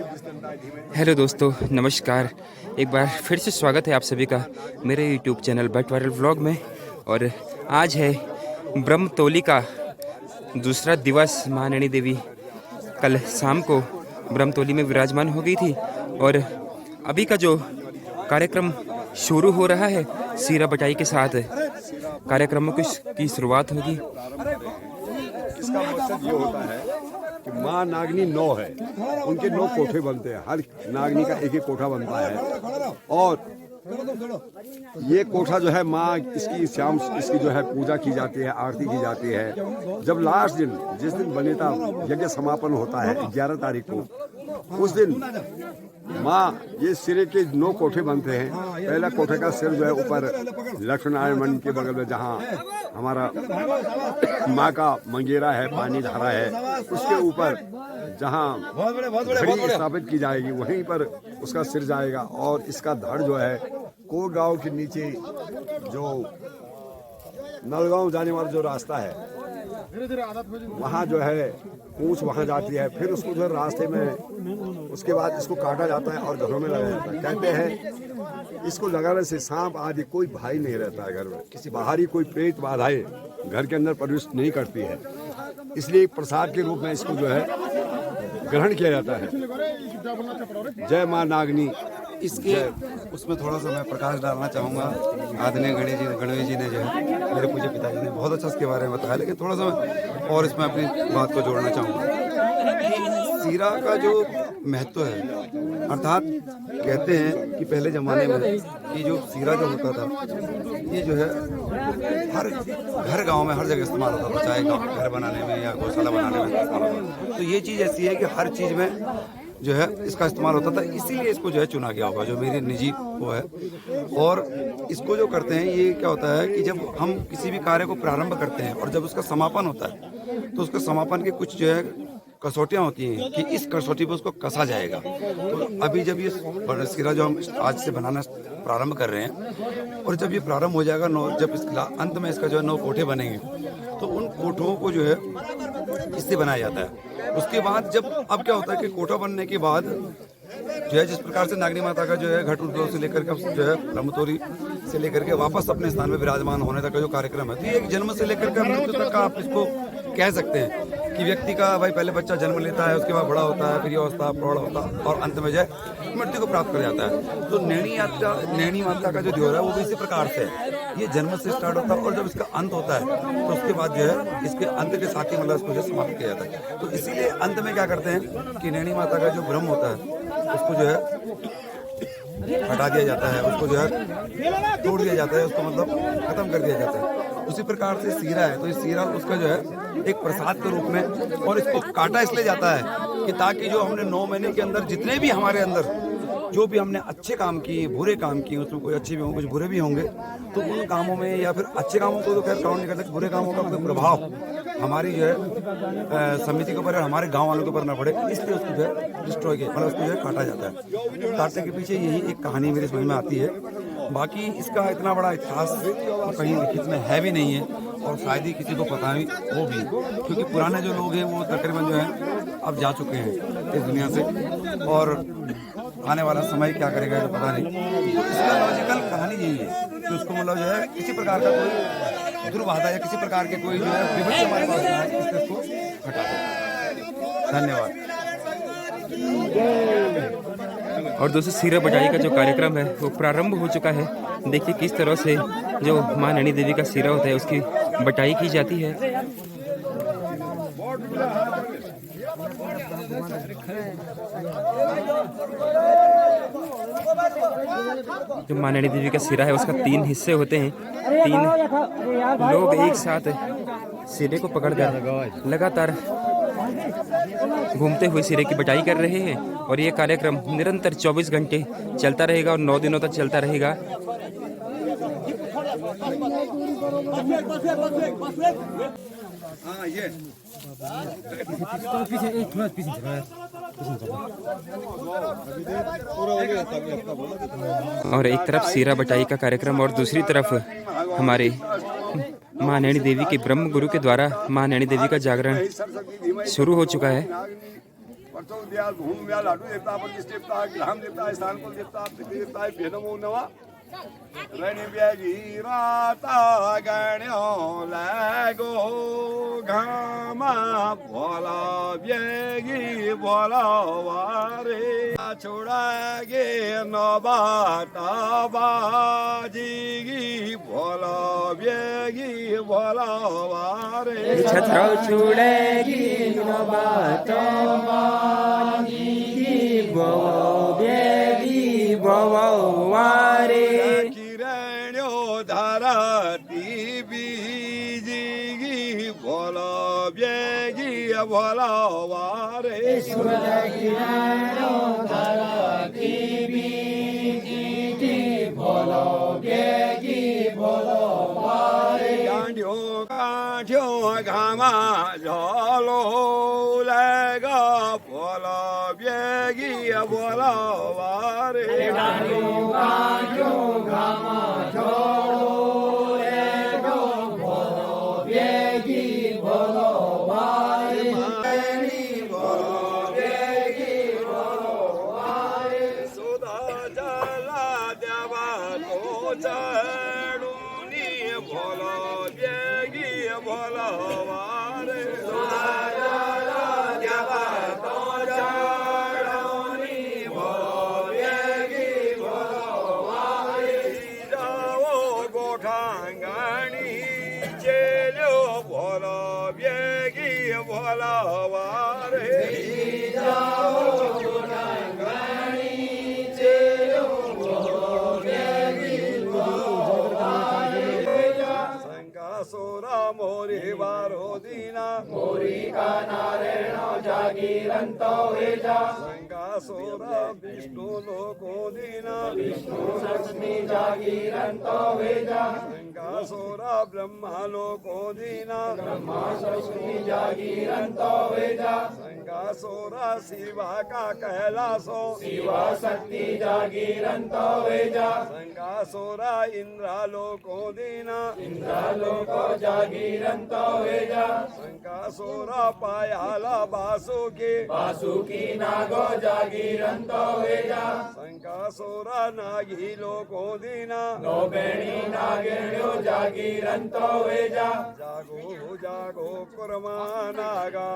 Hello दोस्तों, नमस्कार। एक बार फिर से स्वागत है आप सभी का मेरे YouTube channel but viral vlog में। और आज है ब्रह्मतोली का दूसरा दिवस। महानैनी देवी कल शाम को ब्रह्मतोली में विराजमान हो गई थी और अभी का जो कार्यक्रम शुरू हो रहा है सीरा बटाई के साथ कार्यक्रमों की शुरुआत होगी। इसका मकसद ये होता है कि माँ नागनी 9 है, उनके 9 कोठे बनते हैं। हर नागनी का एक एक कोठा बनता है और ये कोठा जो है माँ इसकी शाम इसकी जो है पूजा की जाती है, आरती की जाती है। जब लास्ट दिन जिस दिन बनेता यज्ञ समापन होता है 11 तारीख को, उस दिन माँ ये सिरे के 9 कोठे बनते हैं। पहला कोठे का सिर जो है ऊपर लक्ष्मण नारायण मंदिर के बगल में जहाँ हमारा माँ का मंगेरा है, पानी धारा है, उसके ऊपर जहाँ घड़ी स्थापित की जाएगी वहीं पर उसका सिर जाएगा। और इसका धड़ जो है कोट गांव के नीचे जो नलगांव जाने वाला जो रास्ता है वहाँ जो है पूंछ वहाँ जाती है। फिर उसको जो है रास्ते में उसके बाद इसको काटा जाता है और घरों में लगाया जाता है। कहते हैं इसको लगाने से सांप आदि कोई भाई नहीं रहता है घर में, किसी बाहरी कोई प्रेत बाधाएं घर के अंदर प्रवेश नहीं करती है। इसलिए प्रसाद के रूप में इसको जो है ग्रहण किया जाता है। जय माँ नागनी। इसके उसमें थोड़ा सा मैं प्रकाश डालना चाहूँगा। आदरणीय गणेश जी ने जो है मेरे पूज्य पिताजी ने बहुत अच्छा इसके बारे में बताया, लेकिन थोड़ा सा मैं और इसमें अपनी बात को जोड़ना चाहूँगा। सीरा का जो महत्व है, अर्थात कहते हैं कि पहले ज़माने में ये जो सीरा जो होता था ये जो है हर गांव में हर जगह इस्तेमाल होता था, चाहे घर बनाने में या गौशाला बनाने में इस्तेमाल होता। तो ये चीज़ ऐसी है कि हर चीज़ में जो है इसका इस्तेमाल होता था, इसीलिए इसको जो है चुना गया होगा, जो मेरी निजी वो है। और इसको जो करते हैं ये क्या होता है कि जब हम किसी भी कार्य को प्रारंभ करते हैं और जब उसका समापन होता है तो उसके समापन के कुछ जो है कसौटियाँ होती हैं कि इस कसौटी पर उसको कसा जाएगा। तो अभी जब ये सिरा जो हम आज से बनाना प्रारंभ कर रहे हैं और जब ये प्रारंभ हो जाएगा जब इसका अंत में इसका जो है 9 कोठे बनेंगे तो उन कोठों को जो है इससे बनाया जाता है। उसके बाद जब अब क्या होता है कि कोठा बनने के बाद जो है जिस प्रकार से नागनी माता का जो है घट उद्भव से लेकर के जो है ब्रह्मतोली से लेकर के वापस अपने स्थान में विराजमान होने तक का जो कार्यक्रम है, तो ये एक जन्म से लेकर के मृत्यु तक का आप इसको कह सकते हैं कि व्यक्ति का भाई पहले बच्चा जन्म लेता है, उसके बाद बड़ा होता है, फिर ये अवस्था प्रौढ़ होता और अंत में जो है मृत्यु को प्राप्त कर जाता है। तो नैनी माता का जो ड्योर है वो भी इसी प्रकार से है, ये जन्म से स्टार्ट होता है और जब इसका अंत होता है तो उसके बाद जो है इसके अंत के साथ ही मतलब इसको जो समाप्त किया जाता है। तो इसीलिए अंत में क्या करते हैं कि नैनी माता का जो ब्रह्म होता है उसको जो है हटा दिया जाता है, उसको जो है तोड़ दिया जाता है, उसको मतलब खत्म कर दिया जाता है। उसी प्रकार से सीरा है, तो ये सीरा उसका जो है एक प्रसाद के रूप में, और इसको काटा इसलिए जाता है कि ताकि जो हमने 9 महीने के अंदर जितने भी हमारे अंदर जो भी हमने अच्छे काम किए, बुरे काम किए, उसमें कोई अच्छे भी होंगे कुछ बुरे भी होंगे, तो उन कामों में या फिर अच्छे कामों को तो खैर काउंट नहीं करते, बुरे कामों का कोई प्रभाव हमारी जो है समिति के ऊपर या हमारे गांव वालों के ऊपर ना पड़े, इसलिए उसको जो है डिस्ट्रॉय किया, मतलब उसको जो है काटा जाता है। काटने के पीछे यही एक कहानी मेरी समझ में आती है। बाकी इसका इतना बड़ा इतिहास तो कहीं लिखित में है भी नहीं है और शायद ही किसी को पता भी हो भी, क्योंकि पुराने जो लोग हैं वो तकरीबन जो है अब जा चुके हैं इस दुनिया से, और आने वाला समय क्या करेगा तो पता नहीं। तो इसका लॉजिकल कहानी यही है कि उसको मतलब जो है किसी प्रकार का कोई दुर्बाधा या किसी प्रकार के कोई जो है विपत्ति हमारे पास ना है, इसलिए इसको हटा दो। धन्यवाद। और दोस्तों, सीरा बटाई का जो कार्यक्रम है वो प्रारंभ हो चुका है। देखिए किस तरह से जो माँ नैनी देवी का सीरा होता है उसकी बटाई की जाती है। जो माँ नैनी देवी का सिरा है उसका 3 हिस्से होते हैं। 3 लोग एक साथ सिरे को पकड़कर लगातार घूमते हुए सिरे की बटाई कर रहे हैं और ये कार्यक्रम निरंतर 24 घंटे चलता रहेगा और 9 दिनों तक चलता रहेगा। और एक तरफ सीरा बटाई का कार्यक्रम और दूसरी तरफ हमारे माँ नैनी देवी के ब्रह्म गुरु के द्वारा माँ नैनी देवी का जागरण शुरू हो चुका है। परचौ द्या धूम व्या लाडू देवता प्रतिष्ठ देवता ग्राम देवता स्थानकुल देवता पृथ्वी देवता भेनमो नवा रण ब्यागी राता गण्यो लागो घामा भोला ब्यागी भोला वारे छोड़ा गे नबाटा बाजीगी भोला ब्यागी भोला वारे छत्र छुड़ेगी नबाटा बाजीगी बेगी वारे किरणो धरती बीजीगी भोला ब्यागी भोला वारे गांठ्यो गांठ्यो घामा झोलो लगा भोला ब्यागी भोला वारे सुधा जला देवा को चढ़ूनी भोला ब्यागी भोला वारे जाओ गोठांगणी चेलो भोला ब्यागी भोला वारे सोरा मोरी बारो दीना मोरी का नारायण जागीरंतो वेजा संगा सोरा विष्णु लोको दीना विष्णु लक्ष्मी जागीरंतो वेजा संगा सोरा ब्रह्मा लोको दीना ब्रह्मा लक्ष्मी जागीरंतो वेजा संगा सोरा शिवा का कैलासो शिवा शक्ति जागीरंतो वेजा संगा सोरा इंद्रा लोको दीना इंद्रा लोको जागीरंतो वेजा संकासोरा पायाला बासुकी नागो जागीरंतो वेजा संकासोरा नागी लोको दीना नो बेणी नागिण्यो जागीरंतो वेजा जागो जागो कुर्मा नागो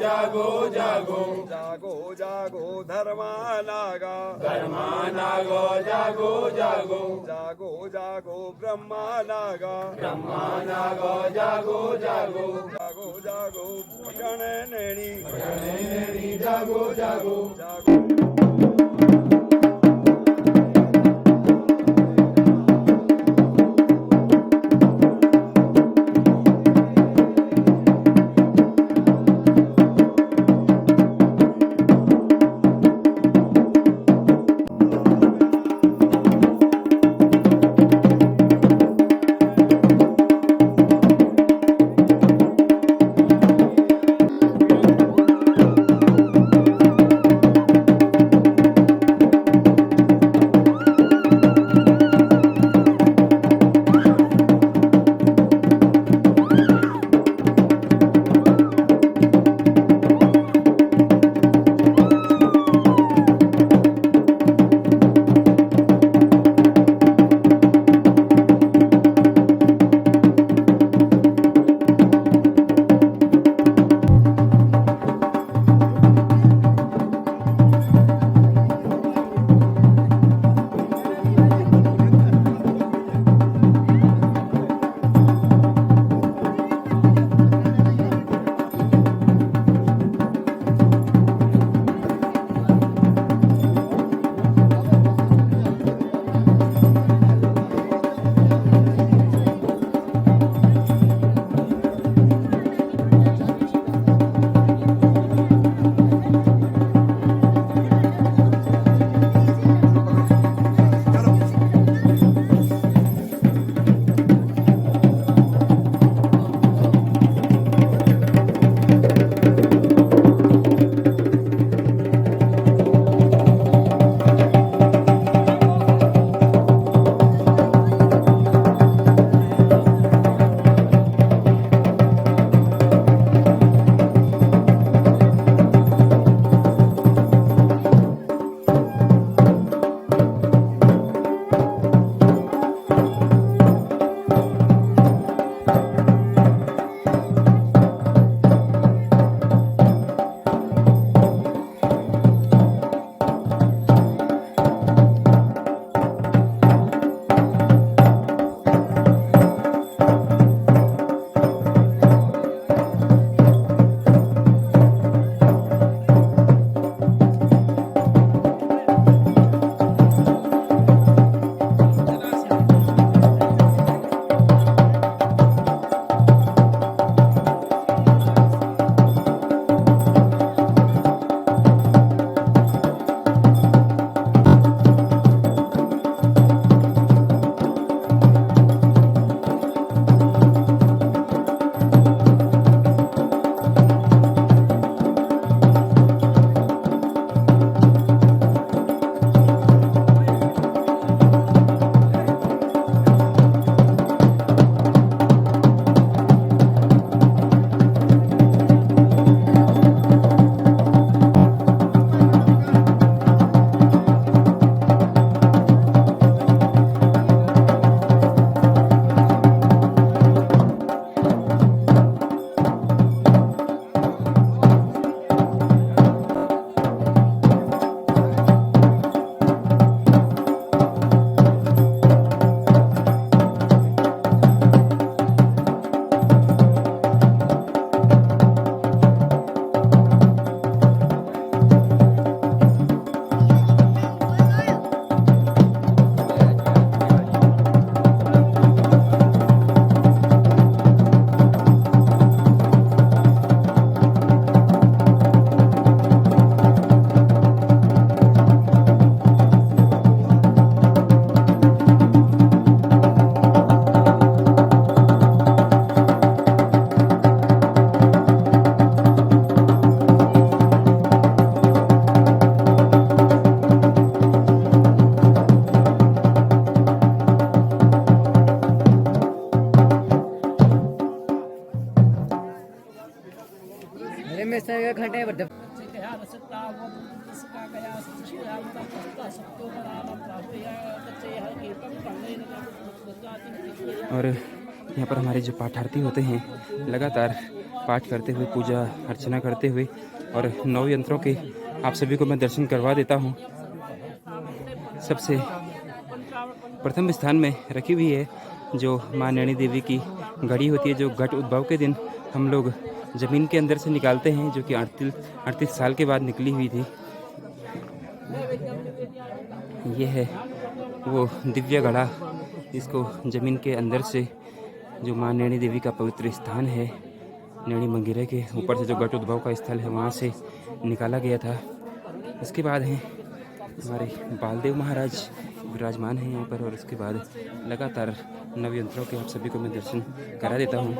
जागो जागो जागो जागो धर्मा नागो जागो जागो जागो जागो ब्रह्मा नागो जागो जागो जागो जागो भूषण नेणी जागो जागो जागो और यहाँ पर हमारे जो पाठार्थी होते हैं लगातार पाठ करते हुए, पूजा अर्चना करते हुए, और 9 यंत्रों के आप सभी को मैं दर्शन करवा देता हूँ। सबसे प्रथम स्थान में रखी हुई है जो माँ नैनी देवी की घड़ी होती है, जो घट उद्भव के दिन हम लोग ज़मीन के अंदर से निकालते हैं, जो कि 38 साल के बाद निकली हुई थी। ये है वो दिव्य घड़ा, इसको ज़मीन के अंदर से जो माँ नैनी देवी का पवित्र स्थान है, नैनी मंगेरे के ऊपर से जो घट उद्भव का स्थल है, वहाँ से निकाला गया था। इसके बाद हैं हमारे बालदेव महाराज विराजमान हैं यहाँ पर, और उसके बाद लगातार 9 यंत्रों के आप सभी को मैं दर्शन करा देता हूँ।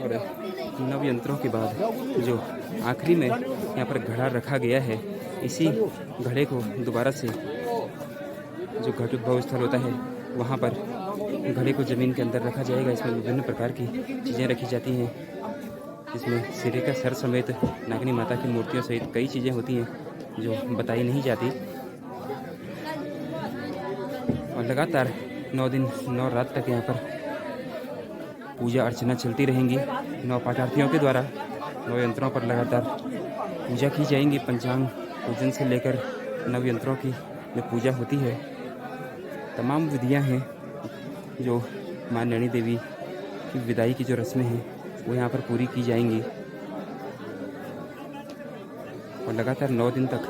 और 9 यंत्रों के बाद जो आखिरी में यहाँ पर घड़ा रखा गया है, इसी घड़े को दोबारा से जो घट उद्भव स्थल होता है वहाँ पर घड़े को ज़मीन के अंदर रखा जाएगा। इसमें विभिन्न प्रकार की चीज़ें रखी जाती हैं, इसमें सिरे का सर समेत नागिनी माता की मूर्तियों सहित कई चीज़ें होती हैं जो बताई नहीं जाती। और लगातार 9 दिन 9 रात तक यहाँ पर पूजा अर्चना चलती रहेंगी। 9 पाठार्थियों के द्वारा 9 यंत्रों पर लगातार पूजा की जाएंगी। पंचांग पूजन से लेकर 9 यंत्रों की जो पूजा होती है, तमाम विधियां हैं जो माँ नैनी देवी की विदाई की जो रस्में हैं वो यहाँ पर पूरी की जाएंगी। और लगातार 9 दिन तक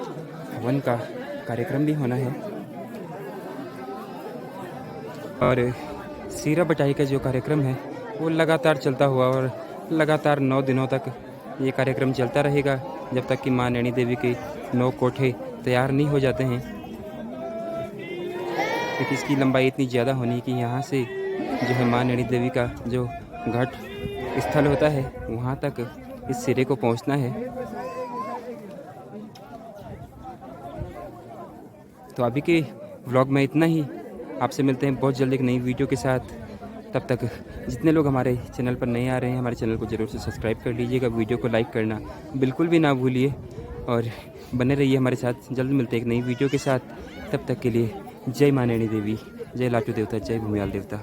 हवन का कार्यक्रम भी होना है। और सीरा बटाई का जो कार्यक्रम है वो लगातार चलता हुआ और लगातार 9 दिनों तक ये कार्यक्रम चलता रहेगा, जब तक कि माँ नैनी देवी के 9 कोठे तैयार नहीं हो जाते हैं। क्योंकि इसकी लंबाई इतनी ज़्यादा होनी कि यहाँ से जो है माँ नैनी देवी का जो घट स्थल होता है वहाँ तक इस सिरे को पहुँचना है। तो अभी के व्लॉग में इतना ही। आपसे मिलते हैं बहुत जल्द एक नई वीडियो के साथ। तब तक जितने लोग हमारे चैनल पर नए आ रहे हैं, हमारे चैनल को ज़रूर से सब्सक्राइब कर लीजिएगा। वीडियो को लाइक करना बिल्कुल भी ना भूलिए और बने रहिए हमारे साथ। जल्द मिलते हैं एक नई वीडियो के साथ। तब तक के लिए जय माँ नैनी देवी, जय लाटू देवता, जय भूमियाल देवता।